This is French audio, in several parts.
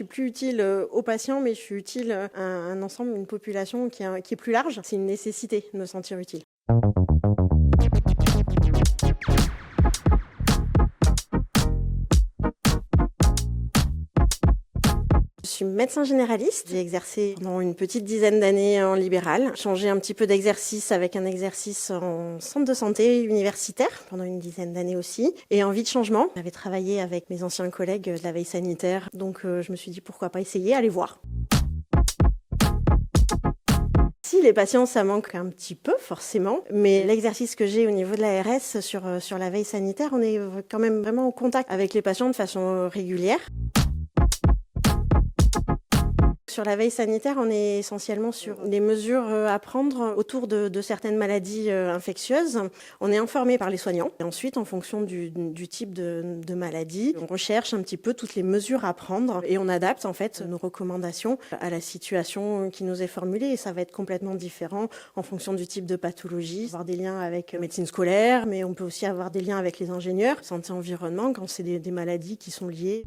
suis plus utile aux patients, mais je suis utile à un ensemble, une population qui est plus large. C'est une nécessité de me sentir utile. Je suis médecin généraliste. J'ai exercé pendant une petite dizaine d'années en libéral. Changé un petit peu d'exercice avec un exercice en centre de santé universitaire pendant une dizaine d'années aussi. Et envie de changement. J'avais travaillé avec mes anciens collègues de la veille sanitaire. Donc je me suis dit pourquoi pas essayer, aller voir. Si les patients, ça manque un petit peu forcément, mais l'exercice que j'ai au niveau de l'ARS sur la veille sanitaire, on est quand même vraiment en contact avec les patients de façon régulière. Sur la veille sanitaire, on est essentiellement sur les mesures à prendre autour de certaines maladies infectieuses. On est informé par les soignants. Et ensuite, en fonction du type de maladie, on recherche un petit peu toutes les mesures à prendre et on adapte en fait nos recommandations à la situation qui nous est formulée. Et ça va être complètement différent en fonction du type de pathologie. Avoir des liens avec médecine scolaire, mais on peut aussi avoir des liens avec les ingénieurs, santé environnement, quand c'est des maladies qui sont liées.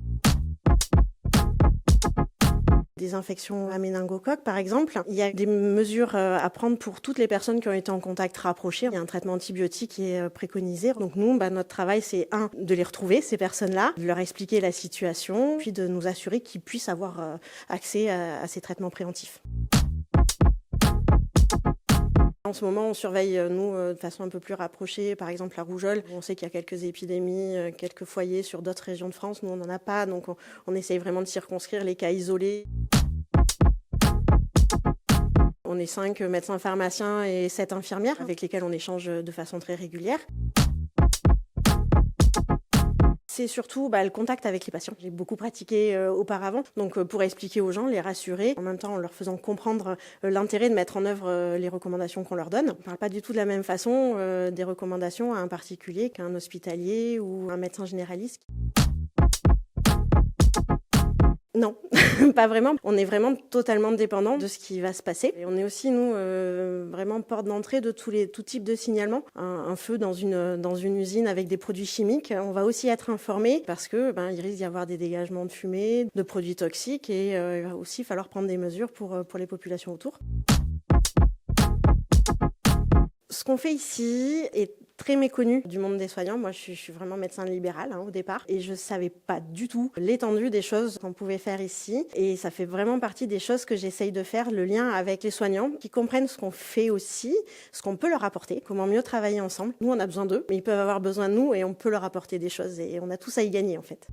Des infections à méningocoque, par exemple. Il y a des mesures à prendre pour toutes les personnes qui ont été en contact rapproché. Il y a un traitement antibiotique qui est préconisé. Donc nous, notre travail, c'est de les retrouver, ces personnes-là, de leur expliquer la situation, puis de nous assurer qu'ils puissent avoir accès à ces traitements préventifs. En ce moment, on surveille, nous, de façon un peu plus rapprochée, par exemple la rougeole. On sait qu'il y a quelques épidémies, quelques foyers sur d'autres régions de France. Nous, on n'en a pas, donc on essaye vraiment de circonscrire les cas isolés. On est 5 médecins pharmaciens et 7 infirmières avec lesquels on échange de façon très régulière. C'est surtout le contact avec les patients. J'ai beaucoup pratiqué auparavant, donc pour expliquer aux gens, les rassurer, en même temps en leur faisant comprendre l'intérêt de mettre en œuvre les recommandations qu'on leur donne. On ne parle pas du tout de la même façon des recommandations à un particulier qu'à un hospitalier ou un médecin généraliste. Non, pas vraiment. On est vraiment totalement dépendant de ce qui va se passer. Et on est aussi, nous, vraiment porte d'entrée de tout type de signalement. Un feu dans une usine avec des produits chimiques, on va aussi être informé parce que il risque d'y avoir des dégagements de fumée, de produits toxiques et il va aussi falloir prendre des mesures pour les populations autour. Ce qu'on fait ici est très méconnu du monde des soignants. Moi, je suis vraiment médecin libéral au départ et je ne savais pas du tout l'étendue des choses qu'on pouvait faire ici. Et ça fait vraiment partie des choses que j'essaye de faire, le lien avec les soignants qui comprennent ce qu'on fait aussi, ce qu'on peut leur apporter, comment mieux travailler ensemble. Nous, on a besoin d'eux, mais ils peuvent avoir besoin de nous et on peut leur apporter des choses et on a tous à y gagner en fait.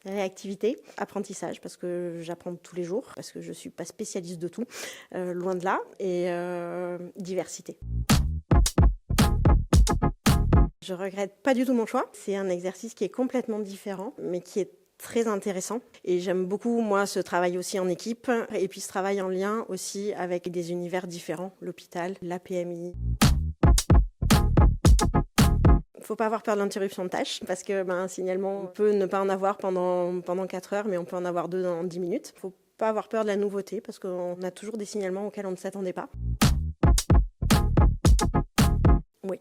Réactivité, apprentissage, parce que j'apprends tous les jours, parce que je ne suis pas spécialiste de tout, loin de là, et diversité. Je regrette pas du tout mon choix. C'est un exercice qui est complètement différent, mais qui est très intéressant. Et j'aime beaucoup, moi, ce travail aussi en équipe, et puis ce travail en lien aussi avec des univers différents, l'hôpital, la PMI. Il ne faut pas avoir peur de l'interruption de tâche parce qu'un signalement, on peut ne pas en avoir pendant 4 heures, mais on peut en avoir 2 dans 10 minutes. Il ne faut pas avoir peur de la nouveauté parce qu'on a toujours des signalements auxquels on ne s'attendait pas. Oui.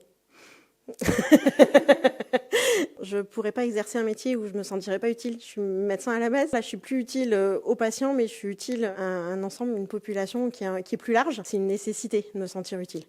Je ne pourrais pas exercer un métier où je ne me sentirais pas utile. Je suis médecin à la base. Là, je suis plus utile aux patients, mais je suis utile à un ensemble, une population qui est plus large. C'est une nécessité de me sentir utile.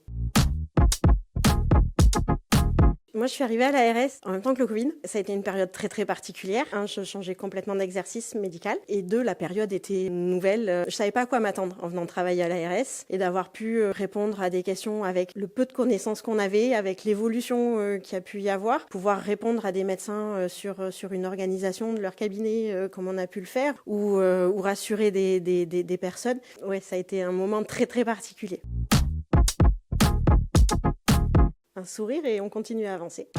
Moi, je suis arrivée à l'ARS en même temps que le Covid. Ça a été une période très, très particulière. Je changeais complètement d'exercice médical. Et 2, la période était nouvelle. Je savais pas à quoi m'attendre en venant travailler à l'ARS et d'avoir pu répondre à des questions avec le peu de connaissances qu'on avait, avec l'évolution qu'il y a pu y avoir, pouvoir répondre à des médecins sur une organisation de leur cabinet comme on a pu le faire ou rassurer des personnes. Ouais, ça a été un moment très, très particulier. Un sourire et on continue à avancer.